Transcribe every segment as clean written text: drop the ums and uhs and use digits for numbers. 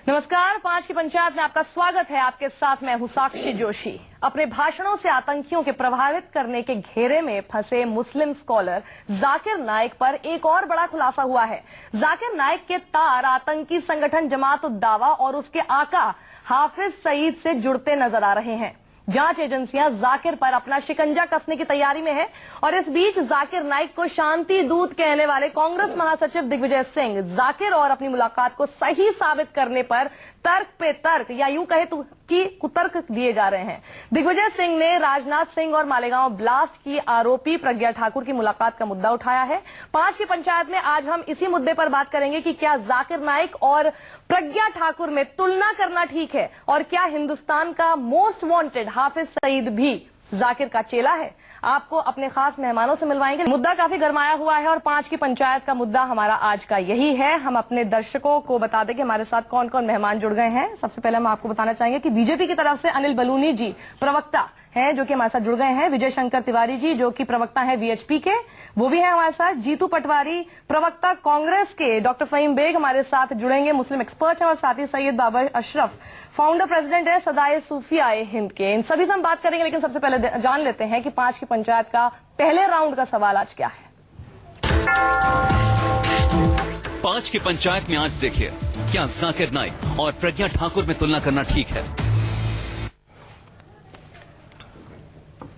नमस्कार, 5 की पंचायत में आपका स्वागत है। आपके साथ मैं हूं साक्षी जोशी। अपने भाषणों से आतंकियों के प्रभावित करने के घेरे में फंसे मुस्लिम स्कॉलर जाकिर नाइक पर एक और बड़ा खुलासा हुआ है। जाकिर नाइक के तार आतंकी संगठन जमात उद दावा और उसके आका हाफिज सईद से जुड़ते नजर आ रहे हैं। जांच एजेंसियां जाकिर पर अपना शिकंजा कसने की तैयारी में है और इस बीच जाकिर नाइक को शांति दूत कहने वाले कांग्रेस महासचिव दिग्विजय सिंह जाकिर और अपनी मुलाकात को सही साबित करने पर तर्क पे तर्क या यूं कहे तो कि कुतर्क दिए जा रहे हैं। दिग्विजय सिंह ने राजनाथ सिंह और मालेगांव ब्लास्ट की आरोपी प्रज्ञा ठाकुर की मुलाकात का मुद्दा उठाया है। 5 की पंचायत में आज हम इसी मुद्दे पर बात करेंगे कि क्या जाकिर नाइक और प्रज्ञा ठाकुर में तुलना करना ठीक है और क्या हिंदुस्तान का मोस्ट वांटेड हाफिज सईद भी जाकिर का चेला है। आपको अपने खास मेहमानों से मिलवाएंगे। मुद्दा काफी गरमाया हुआ है और 5 की पंचायत का मुद्दा हमारा आज का यही है। हम अपने दर्शकों को बता दें कि हमारे साथ कौन कौन मेहमान जुड़ गए हैं। सबसे पहले हम आपको बताना चाहेंगे कि बीजेपी की तरफ से अनिल बलूनी जी प्रवक्ता हैं जो कि हमारे साथ जुड़ गए हैं। विजय शंकर तिवारी जी जो कि प्रवक्ता हैं वीएचपी के, वो भी हैं हमारे साथ। जीतू पटवारी प्रवक्ता कांग्रेस के। डॉक्टर फहीम बेग हमारे साथ जुड़ेंगे, मुस्लिम एक्सपर्ट हैं। और साथ ही सैयद बाबर अशरफ फाउंडर प्रेसिडेंट है सदाए सूफिया हिंद के। इन सभी से हम बात करेंगे, लेकिन सबसे पहले जान लेते हैं कि 5 की पंचायत का पहले राउंड का सवाल आज क्या है। 5 की पंचायत में आज देखिए, क्या जाकिर नाइक और प्रज्ञा ठाकुर में तुलना करना ठीक है।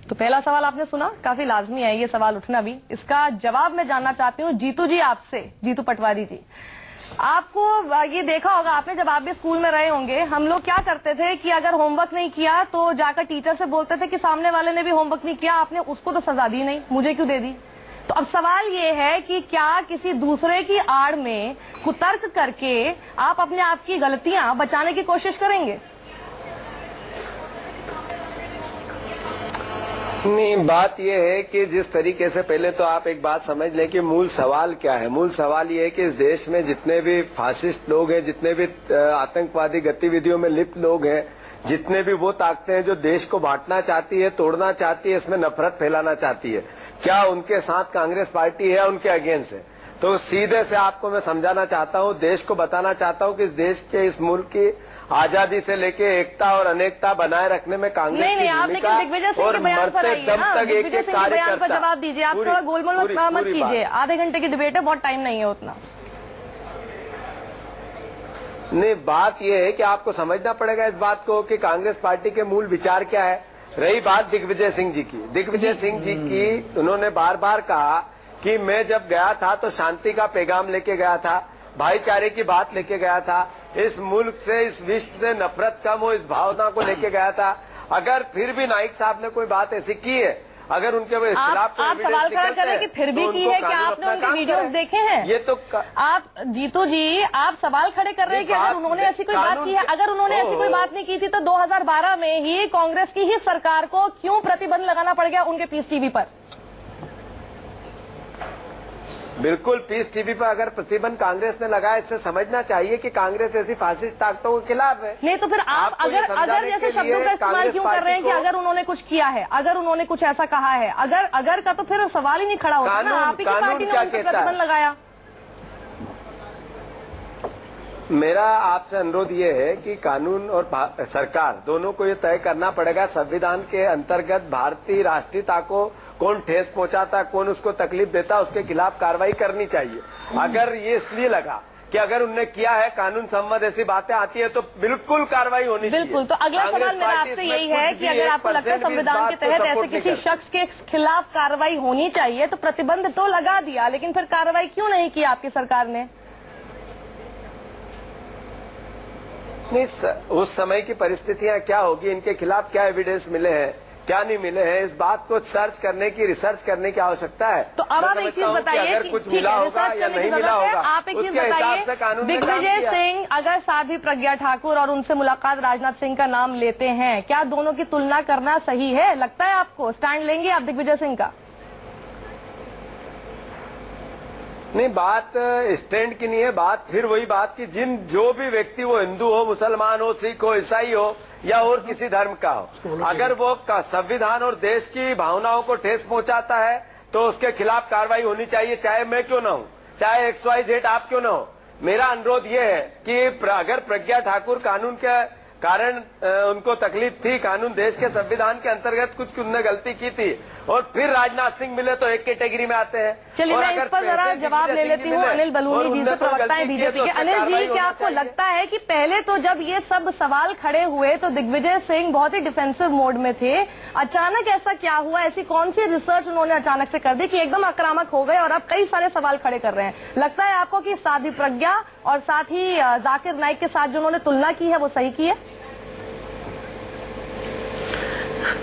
तो पहला सवाल आपने सुना, काफी लाजमी है ये सवाल उठना भी। इसका जवाब मैं जानना चाहती हूँ जीतू जी आपसे। जीतू पटवारी जी, आपको ये देखा होगा आपने, जब आप भी स्कूल में रहे होंगे, हम लोग क्या करते थे कि अगर होमवर्क नहीं किया तो जाकर टीचर से बोलते थे कि सामने वाले ने भी होमवर्क नहीं किया, आपने उसको तो सजा दी नहीं, मुझे क्यों दे दी। तो अब सवाल ये है कि क्या किसी दूसरे की आड़ में कुतर्क करके आप अपने आप की गलतियां बचाने की कोशिश करेंगे। नहीं, बात यह है कि जिस तरीके से, पहले तो आप एक बात समझ लें कि मूल सवाल क्या है। मूल सवाल ये है कि इस देश में जितने भी फासिस्ट लोग हैं, जितने भी आतंकवादी गतिविधियों में लिप्त लोग हैं, जितने भी वो ताकतें हैं जो देश को बांटना चाहती है, तोड़ना चाहती है, इसमें नफरत फैलाना चाहती है, क्या उनके साथ कांग्रेस पार्टी है, उनके अगेंस्ट है। तो सीधे से आपको मैं समझाना चाहता हूँ, देश को बताना चाहता हूँ कि इस देश के, इस मुल्क की आजादी से लेके एकता और अनेकता बनाए रखने में कांग्रेस की भूमिका और मरते दम तक एक एक कार्यकर्ता। जवाब दीजिए, आप थोड़ा गोलमोल मत कीजिए। आधे घंटे की डिबेट है, बहुत टाइम नहीं है उतना। नहीं, बात यह है कि आपको समझना पड़ेगा इस बात को कि कांग्रेस पार्टी के मूल विचार क्या है। रही बात दिग्विजय सिंह जी की, दिग्विजय सिंह जी की, उन्होंने बार बार कहा कि मैं जब गया था तो शांति का पैगाम लेके गया था, भाईचारे की बात लेके गया था, इस मुल्क से, इस विश्व से नफरत कम हो, इस भावना को लेके गया था। अगर फिर भी नाइक साहब ने कोई बात ऐसी की है, अगर उनके खिलाफ आप सवाल खड़ा करें कि फिर भी की है, क्या आपने उनके वीडियोस देखे हैं? ये तो आप जीतू जी, आप सवाल खड़े कर रहे हैं कि अगर उन्होंने ऐसी कोई बात की है, अगर उन्होंने ऐसी कोई बात नहीं की थी तो 2012 में ही कांग्रेस की ही सरकार को क्यों प्रतिबंध लगाना पड़ गया उनके पीस टीवी पर। बिल्कुल, पीस टीवी पर अगर प्रतिबंध कांग्रेस ने लगाया, इससे समझना चाहिए कि कांग्रेस ऐसी फासिस्ट ताकतों के खिलाफ है। नहीं तो फिर आप अगर जैसे शब्दों का इस्तेमाल क्यों कर रहे हैं कि अगर उन्होंने कुछ किया है, अगर उन्होंने कुछ ऐसा कहा है, अगर का तो फिर सवाल ही नहीं खड़ा होता ना। आप ही की पार्टी ने उन पर प्रतिबंध लगाया। मेरा आपसे अनुरोध ये है कि कानून और सरकार दोनों को ये तय करना पड़ेगा, संविधान के अंतर्गत भारतीय राष्ट्रीयता को कौन ठेस पहुंचाता, कौन उसको तकलीफ देता, उसके खिलाफ कार्रवाई करनी चाहिए। अगर ये इसलिए लगा कि अगर उनने किया है, कानून संबंध ऐसी बातें आती है तो बिल्कुल कार्रवाई होनी चाहिए। बिल्कुल, तो अगला सवाल मेरा आपसे यही है कि अगर आपको लगता है संविधान के तहत ऐसे किसी शख्स के खिलाफ कार्रवाई होनी चाहिए तो प्रतिबंध तो लगा दिया, लेकिन फिर कार्रवाई क्यों नहीं की आपकी सरकार ने? नहीं, उस समय की परिस्थितियां क्या होगी, इनके खिलाफ क्या एविडेंस मिले हैं, क्या नहीं मिले हैं, इस बात को सर्च करने की, रिसर्च करने की आवश्यकता है। तो अब आप एक चीज बताइए, अगर कुछ मिला होगा या नहीं मिला होगा, आप एक चीज बताइए, दिग्विजय सिंह अगर साथ ही प्रज्ञा ठाकुर और उनसे मुलाकात राजनाथ सिंह का नाम लेते हैं, क्या दोनों की तुलना करना सही है? लगता है आपको स्टैंड लेंगे आप दिग्विजय सिंह का? नहीं, बात स्टैंड की नहीं है, बात फिर वही बात की जो भी व्यक्ति, वो हिंदू हो, मुसलमान हो, सिख हो, ईसाई हो या और किसी धर्म का हो, अगर वो संविधान और देश की भावनाओं को ठेस पहुंचाता है तो उसके खिलाफ कार्रवाई होनी चाहिए, चाहे मैं क्यों ना हूं, चाहे XYZ आप क्यों ना हो। मेरा अनुरोध ये है कि अगर प्रज्ञा ठाकुर कानून के कारण उनको तकलीफ थी, कानून देश के संविधान के अंतर्गत कुछ उनने गलती की थी और फिर राजनाथ सिंह मिले तो एक कैटेगरी में आते हैं। चलिए मैं इस पर जरा जवाब ले लेती हूँ अनिल बलूनी जी से, प्रवक्ता है बीजेपी के। अनिल जी, क्या आपको लगता है कि पहले तो जब ये सब सवाल खड़े हुए तो दिग्विजय सिंह बहुत ही डिफेंसिव मोड में थे, अचानक ऐसा क्या हुआ, ऐसी कौन सी रिसर्च उन्होंने अचानक से कर दी कि एकदम आक्रामक हो गए और अब कई सारे सवाल खड़े कर रहे हैं? लगता है आपको कि साध्वी प्रज्ञा और साथ ही जाकिर नाइक के साथ जो उन्होंने तुलना की है वो सही की है?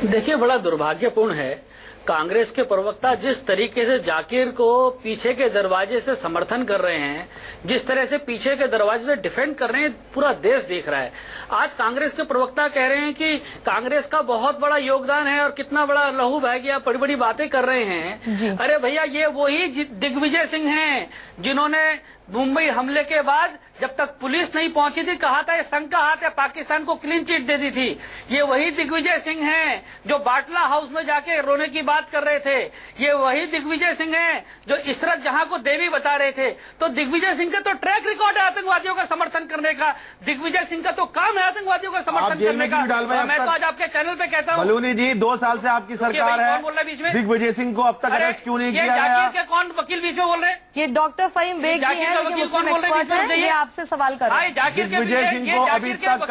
देखिए, बड़ा दुर्भाग्यपूर्ण है, कांग्रेस के प्रवक्ता जिस तरीके से जाकिर को पीछे के दरवाजे से समर्थन कर रहे हैं, जिस तरह से पीछे के दरवाजे से डिफेंड कर रहे हैं, पूरा देश देख रहा है। आज कांग्रेस के प्रवक्ता कह रहे हैं कि कांग्रेस का बहुत बड़ा योगदान है और कितना बड़ा लहू बह गया, बड़ी बड़ी बातें कर रहे हैं। अरे भैया, ये वही दिग्विजय सिंह हैं जिन्होंने मुंबई हमले के बाद जब तक पुलिस नहीं पहुंची थी कहा था ये संघ का हाथ है, पाकिस्तान को क्लीन चिट दे दी थी। ये वही दिग्विजय सिंह हैं जो बाटला हाउस में जाके रोने की बात कर रहे थे। ये वही दिग्विजय सिंह हैं जो इशरत जहां को देवी बता रहे थे। तो दिग्विजय सिंह का तो ट्रैक रिकॉर्ड है आतंकवादियों का समर्थन करने का, दिग्विजय सिंह का तो काम है आतंकवादियों का समर्थन करने का। मैं तो आज आपके चैनल पे कहता हूँ, बलूनी जी 2 साल से आपकी सरकार है, दिग्विजय सिंह को अब तक अरेस्ट क्यों नहीं किया गया? के कौन वकील बीच में बोल रहे हैं? ये डॉक्टर फहीम बेग जी हैं, ये आपसे सवाल कर रहे हैं। दिग्विजय सिंह को अभी तक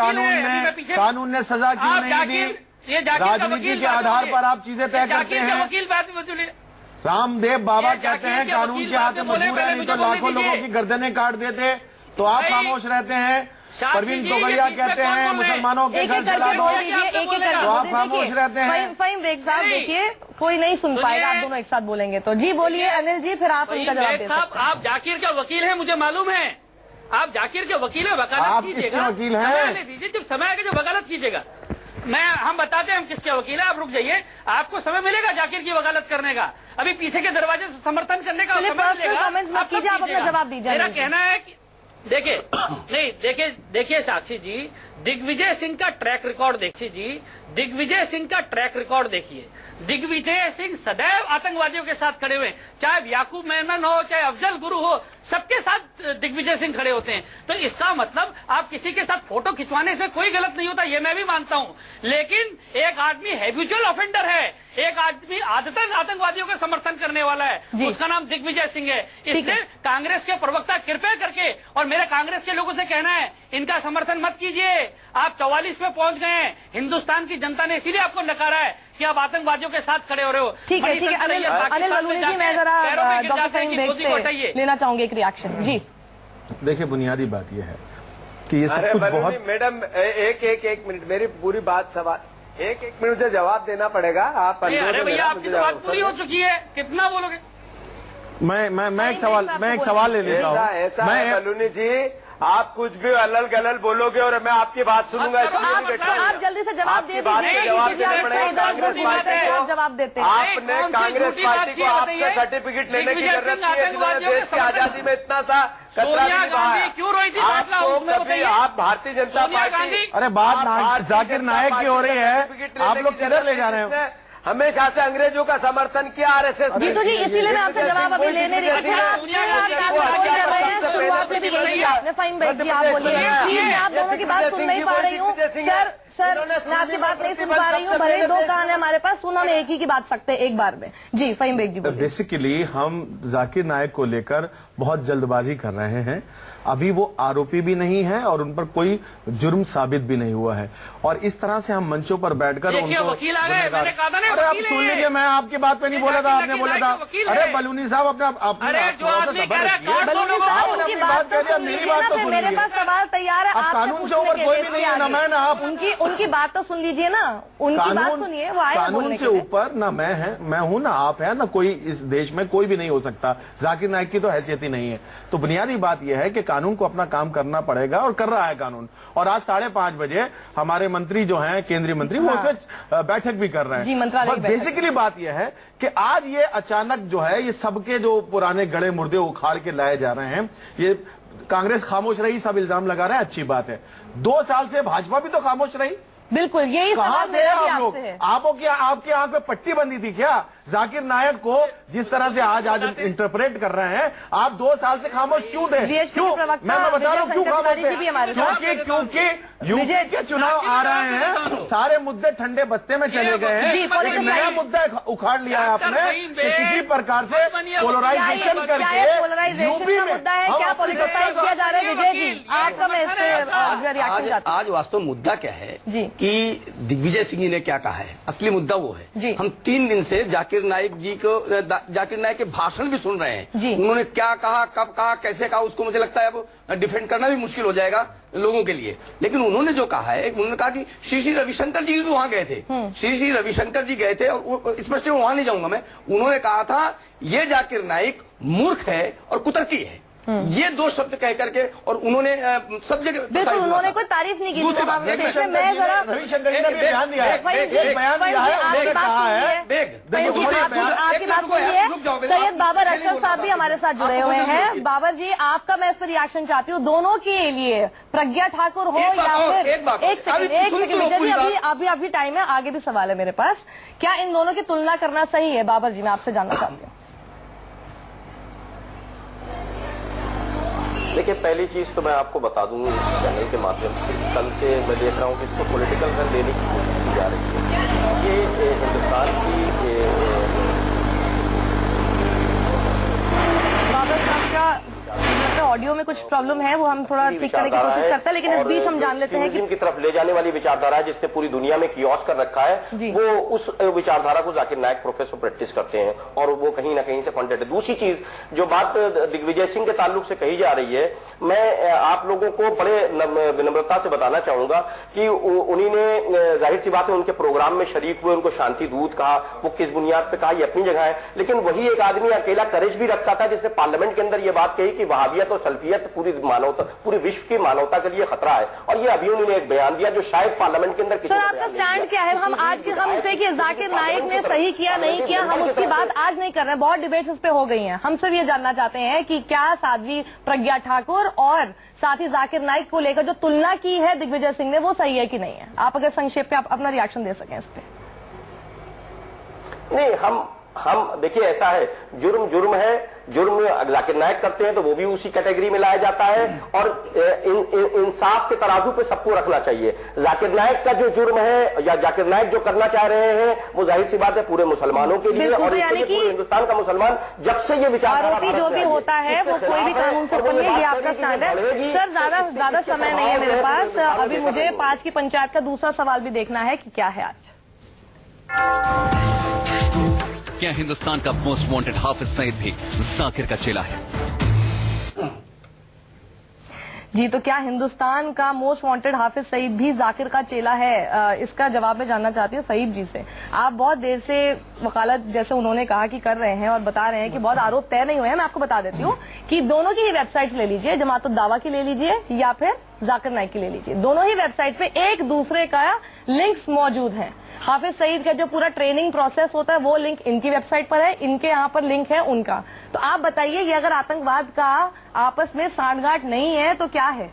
कानून ने सजा क्यों नहीं दी? राजनीति के आधार पर आप चीजें तय करते हैं। वकील रामदेव बाबा कहते हैं कानून के हाथ में मजबूर है, नहीं तो लाखों लोगों की गर्दनें काट देते, तो आप खामोश रहते हैं। परवीन तोगड़िया कहते हैं मुसलमानों के घर जला दो, तो आप खामोश रहते हैं। फहीम बेग साहब, देखिए कोई नहीं सुन पाएगा, आप दोनों एक साथ बोलेंगे तो। जी बोलिए अनिल जी, फिर आप उनका जवाब दे सकते हैं। आप जाकिर के वकील हैं, मुझे मालूम है, आप जाकिर के वकील हैं, वकालत कीजिएगा। वकील हैं, दीजिए, जब समय आएगा जब वकालत कीजिएगा। हम बताते हैं हम किसके वकील हैं, आप रुक जाइए, आपको समय मिलेगा जाकिर की वकालत करने का। अभी पीछे के दरवाजे से समर्थन करने का समय मिलेगा। आप अपना जवाब दीजिए। मेरा कहना है कि देखिए साक्षी जी, दिग्विजय सिंह का ट्रैक रिकॉर्ड देखिए जी, दिग्विजय सिंह का ट्रैक रिकॉर्ड देखिए। दिग्विजय सिंह सदैव आतंकवादियों के साथ खड़े हुए, चाहे याकूब मेमन हो, चाहे अफजल गुरु हो, सबके साथ दिग्विजय सिंह खड़े होते हैं। तो इसका मतलब आप किसी के साथ फोटो खिंचवाने से कोई गलत नहीं होता, ये मैं भी मानता हूं, लेकिन एक आदमी हैबिचुअल ऑफेंडर है, एक आदमी आदतन आतंकवादियों का समर्थन करने वाला है, उसका नाम दिग्विजय सिंह है। इसलिए कांग्रेस के प्रवक्ता कृपया करके, और मेरे कांग्रेस के लोगों से कहना है, इनका समर्थन मत कीजिए। आप 44 में पहुंच गए हैं, हिंदुस्तान की जनता ने इसीलिए आपको नकारा है कि आप आतंकवादियों के साथ खड़े हो रहे हो। ठीक है अनिल बलूनी जी, मैं जरा डॉक्टर फहीम बेग से लेना चाहूंगी एक रिएक्शन। जी देखिए, बुनियादी बात यह है कि ये सब कुछ बहुत, मैडम एक मिनट, मेरी पूरी बात सवाल एक मिनट मुझे जवाब देना पड़ेगा। आप अरे भैया, आपकी तो बात पूरी हो चुकी है, कितना बोलोगे? मैं एक सवाल ले लेता हूँ। ऐसा है बलूनी जी, आप कुछ भी अलल गलल बोलोगे और मैं आपकी बात सुनूंगा। आप जल्दी से जवाब दे दीजिए, जवाब देते हैं। आपने कांग्रेस पार्टी को आपसे सर्टिफिकेट लेने की जरूरत नहीं है, जिन्होंने देश की आजादी में इतना सा सोनिया गांधी क्यों रोई थी? आप भारतीय जनता पार्टी, अरे बात जाकिर नायक की हो रही है, आप लोग किधर ले जा रहे हैं? हमेशा से अंग्रेजों का समर्थन किया आरएसएस। जीतू जी, इसीलिए मैं आपसे जवाब अभी लेने नहीं कर रहे हैं, शुरुआत में भी यही किया आपने। फहीम बेग जी, आप बोलिए प्लीज, मैं आप दोनों की बात सुन नहीं पा रही हूँ। सर मैं आपकी बात नहीं सुन पा रही हूँ, भले ही 2 कान है हमारे पास, सुन हम एक ही की बात सकते हैं एक बार में। जी फहीम बेग जी बोलिए। बेसिकली हम जाकिर नायक को लेकर बहुत जल्दबाजी कर रहे हैं। अभी वो आरोपी भी नहीं है और उन पर कोई जुर्म साबित भी नहीं हुआ है, और इस तरह से हम मंचों पर बैठकर उनको वकील आ गए, मैंने कहा था ना, अरे आप सुन लीजिए, मैं आपकी बात पे नहीं बोला था, आपने बोला था। अरे बलूनी साहब, अपना मेरे पास सवाल तैयार है, कानून से ऊपर कोई भी नहीं है, ना मैं ना आप। उनकी बात तो सुन लीजिए ना, उनकी बात सुनिए, वो आए कानून से ऊपर ना मैं हूं ना आप है, ना कोई इस देश में कोई भी नहीं हो सकता। जाकिर नायक की तो हैसियत ही नहीं है। तो बुनियादी बात यह है कि कानून को अपना काम करना पड़ेगा, और कर रहा है कानून। और आज 5:30 बजे हमारे मंत्री जो हैं, केंद्रीय मंत्री, वो उसमें बैठक भी कर रहे हैं। बेसिकली बात यह है कि आज ये अचानक जो है, ये सबके जो पुराने गड़े मुर्दे उखाड़ के लाए जा रहे हैं। ये कांग्रेस खामोश रही, सब इल्जाम लगा रहे हैं, अच्छी बात है। 2 साल से भाजपा भी तो खामोश रही। बिल्कुल, यही कहां थे आप लोग? आपकी आंख पे पट्टी बंदी थी क्या जाकिर नायक को जिस तरह से आज इंटरप्रेट कर रहे हैं, आप 2 साल से खामोश क्यों थे? क्यों? मैं बता रहा हूँ क्यों खामोश थे? क्योंकि यूपी के चुनाव आ रहे हैं, सारे मुद्दे ठंडे बस्ते में चले गए हैं। एक नया मुद्दा उखाड़ लिया है आपने कि किसी प्रकार से पोलराइजेशन करके यूपी में मुद्दा है, क्या पॉलिटिसाइज किया जा रहा है? विजय जी, आपका मैं इस पे रिएक्शन चाहता हूं। आज वास्तव मुद्दा क्या है जी कि दिग्विजय सिंह जी ने क्या कहा है, असली मुद्दा वो है। जी। हम 3 दिन से जाकिर नाइक के भाषण भी सुन रहे हैं। जी। उन्होंने क्या कहा, कब कहा, कैसे कहा, उसको मुझे लगता है अब डिफेंड करना भी मुश्किल हो जाएगा लोगों के लिए। लेकिन उन्होंने जो कहा है, उन्होंने कहा कि श्री रविशंकर जी वहां गए थे, श्री रविशंकर जी गए थे, और स्पष्ट वहां नहीं जाऊंगा मैं, उन्होंने कहा था ये जाकिर नाइक मूर्ख है और कुतर्की है, ये 2 शब्द कह करके, और उन्होंने सब जगह बिल्कुल उन्होंने कोई तारीफ नहीं की। दूसरी बात, मैं जरा रविशंकर जी ने भी बयान दिया है, एक बयान दिया है, उन्होंने कहा है। आपकी बात सुनिए, सैयद बाबर अशरफ साहब भी हमारे साथ जुड़े हुए हैं। बाबर जी, आपका मैं इस पर रिएक्शन चाहती हूँ, दोनों के लिए, प्रज्ञा ठाकुर हो या फिर एक सेकंड विजय जी, अभी टाइम है, आगे भी सवाल है मेरे पास। क्या इन दोनों की तुलना करना सही है? बाबर जी, मैं आपसे जानना चाहती हूँ। देखिए, पहली चीज तो मैं आपको बता दूं इस चैनल के माध्यम से, कल से मैं देख रहा हूं कि इसको पॉलिटिकल रन देने की कोशिश की जा रही है। ये हिंदुस्तान की बाबर साहब का ऑडियो में कुछ प्रॉब्लम है, वो हम थोड़ा ठीक करने की कोशिश करते हैं, लेकिन इस बीच हम जान लेते हैं कि की तरफ ले जाने वाली विचारधारा है जिसने पूरी दुनिया में कियोस्क कर रखा है, वो उस विचारधारा को जाकिर नाइक प्रोफेसर प्रैक्टिस करते हैं और वो कहीं ना कहीं से फंडेड है। दूसरी चीज, जो बात दिग्विजय सिंह के ताल्लुक से कही जा रही है, मैं आप लोगों को बड़े विनम्रता से बताना चाहूंगा कि उन्हीं ने, जाहिर सी बात है, उनके प्रोग्राम में शरीक हुए, उनको शांति दूत कहा, वो किस बुनियाद पर कहा ये अपनी जगह है, लेकिन वही एक आदमी अकेला करेज भी रखता था जिसने पार्लियामेंट के अंदर ये बात कही कि वहाबियत और सल्फियत पूरी विश्व की मानवता के लिए खतरा है, और ये अभी उन्होंने एक बयान दिया जो शायद पार्लियामेंट के अंदर। सर, आपका स्टैंड क्या है? हम आज के हम देखिए, जाकिर नाइक ने सही किया नहीं किया, हम उसकी बात आज नहीं कर रहे हैं, बहुत डिबेट्स इस पे हो गई हैं। हम सिर्फ ये जानना चाहते हैं कि क्या साध्वी प्रज्ञा ठाकुर और साथ ही जाकिर नाइक को लेकर जो तुलना की है दिग्विजय सिंह ने, वो सही है कि नहीं है? आप अगर संक्षेप में आप अपना रिएक्शन दे सकें इस पे। नहीं, हम देखिए, ऐसा है, जुर्म है, जुर्म जाकिर नाइक करते हैं तो वो भी उसी कैटेगरी में लाया जाता है, और इंसाफ के तराजू पे सबको रखना चाहिए। जाकिर नाइक का जो जुर्म है या जाकिर नाइक जो करना चाह रहे हैं, वो जाहिर सी बात है पूरे मुसलमानों के लिए, और पूरे हिंदुस्तान का मुसलमान जब से ये विचार, आरोपी जो भी होता है वो कोई भी कानून से ऊपर नहीं है, ये आपका स्टैंड है। सर, ज्यादा समय नहीं है मेरे पास, अभी मुझे 5 की पंचायत का दूसरा सवाल भी देखना है कि क्या है आज। क्या हिंदुस्तान का मोस्ट वांटेड हाफिज सईद भी जाकिर का चेला है? जी, तो क्या हिंदुस्तान का मोस्ट वांटेड हाफिज सईद भी जाकिर का चेला है? इसका जवाब मैं जानना चाहती हूँ सईद जी से। आप बहुत देर से वकालत, जैसे उन्होंने कहा कि कर रहे हैं और बता रहे हैं कि बहुत आरोप तय नहीं हुए हैं। मैं आपको बता देती हूँ कि दोनों की ही वेबसाइट्स ले लीजिए, जमात-उद-दावा की ले लीजिए या फिर जाकिर नाइक की ले लीजिए, दोनों ही वेबसाइट्स पे एक दूसरे का लिंक्स मौजूद है। हाफिज सईद का जो पूरा ट्रेनिंग प्रोसेस होता है वो लिंक इनकी वेबसाइट पर है, इनके यहाँ पर लिंक है उनका। तो आप बताइए, ये अगर आतंकवाद का आपस में सांठगांठ नहीं है तो क्या है?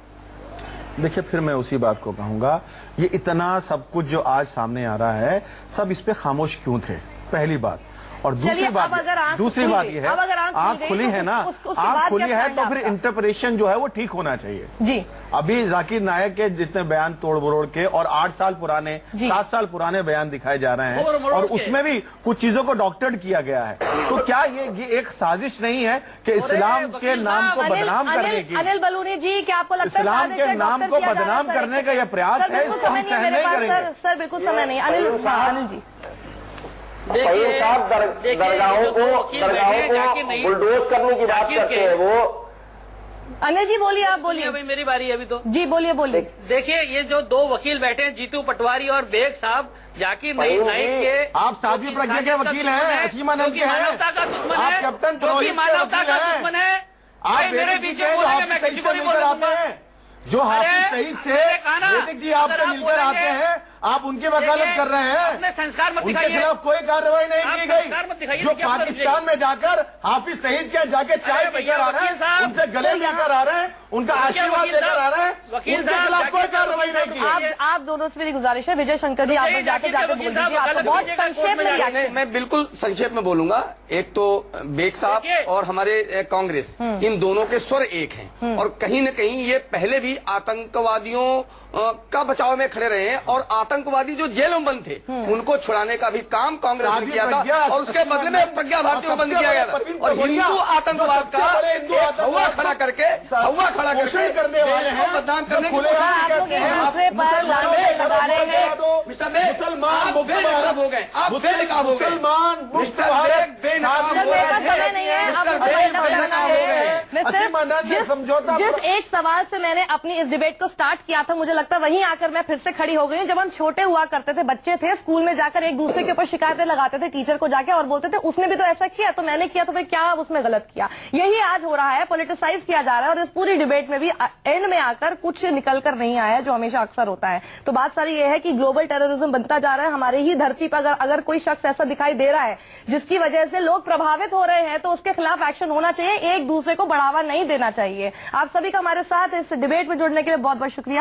देखिए, फिर मैं उसी बात को कहूंगा, ये इतना सब कुछ जो आज सामने आ रहा है, सब इस पे खामोश क्यों थे? पहली बात। और दूसरी बात ये है, आंख खुली है ना, आंख खुली है तो फिर इंटरप्रिटेशन जो है वो ठीक होना चाहिए। जी, अभी जाकिर नायक के जितने बयान तोड़ मरोड़ के और 8 साल पुराने, 7 साल पुराने बयान दिखाए जा रहे हैं, और उसमें भी कुछ चीजों को डॉक्टरेट किया गया है, तो क्या ये एक साजिश नहीं है कि इस्लाम के नाम को बदनाम करने की? अनिल बलूनी जी, क्या आपको लगता है इस्लाम के नाम को बदनाम करने का यह प्रयास है? इसको हम सहन नहीं करेंगे। सर, बिल्कुल समय नहीं। अनिल जी, दरगाहों को बुलडोज करने की बात करते हैं वो। अनिल जी बोलिए, आप बोलिए। अभी मेरी बारी है अभी तो। जी बोलिए। देखिए, ये जो 2 वकील बैठे हैं, जीतू पटवारी और बेग साहब, जाकिर नाइक के, आप साध्वी प्रज्ञा के वकील हैं, असीमा नंद के हैं, मानवता का दुश्मन है, आप कैप्टन जो मानवता का दुश्मन है, आप मेरे पीछे बोलेंगे, मैं किसी को नहीं बोलूंगा। जो हाफिज सईद से वैदिक जी आपसे मिलकर आते हैं, आप उनकी वकालत कर रहे हैं। अपने संस्कार मत उनके दिखाइए, खिलाफ कोई कार्रवाई नहीं की गई। जो पाकिस्तान में जाकर हाफिज सईद के जाके चाय पीकर आ रहे हैं, उनसे गले लेकर आ रहे हैं, उनका आशीर्वाद लेकर आ रहे हैं, वकील उनके साहब, खिलाफ कोई कार्रवाई नहीं की। आप दोनों से मेरी गुजारिश है, विजय शंकर जी, आप जाते जाते बोल दीजिए, आपको बहुत संक्षेप में रिएक्शन। मैं बिल्कुल संक्षेप में बोलूंगा। एक तो बेग साहब और हमारे कांग्रेस, इन दोनों के स्वर एक हैं और कहीं न कहीं ये पहले भी आतंकवादियों का बचाव में खड़े रहे हैं और आतंकवादी जो जेलों में बंद थे उनको छुड़ाने का भी काम कांग्रेस ने किया था और उसके बदले में प्रज्ञा भारती को बंद किया गया था और हिंदू आतंकवाद का हवा खड़ा करके करने वाले हैं, बदनाम करने की आप लोग एक दूसरे पर लांछन लगा रहे हैं। मिस्टर बेग, आप बेनकाब हो गए, आप बेनकाब हो गए, मिस्टर बेग बेनकाब हो मेरे पास गए, समय नहीं है, आप मुझे वाइंड अप करना है। मैं सिर्फ जिस एक सवाल से मैंने अपनी इस डिबेट को स्टार्ट किया था, मुझे लगता है वहीं आकर मैं फिर से खड़ी हो गई हूं। जब हम छोटे हुआ करते थे, बच्चे थे, स्कूल में जाकर एक दूसरे के ऊपर शिकायतें लगाते थे टीचर को जाके और बोलते थे उसने भी तो ऐसा किया, तो मैंने किया, तो फिर क्या उसमें गलत किया। यही आज हो रहा है, पॉलिटिसाइज किया जा रहा है और इस पूरी डिबेट में भी एंड में आकर कुछ निकल कर नहीं आया, जो हमेशा अक्सर होता है। तो बात सारी ये है कि ग्लोबल टेररिज्म बनता जा रहा है हमारे ही धरती पर। अगर कोई शख्स ऐसा दिखाई दे रहा है जिसकी वजह से लोग प्रभावित हो रहे हैं, तो उसके खिलाफ एक्शन होना चाहिए, एक दूसरे को बढ़ावा नहीं देना चाहिए। आप सभी का हमारे साथ इस डिबेट में जुड़ने के लिए बहुत बहुत शुक्रिया।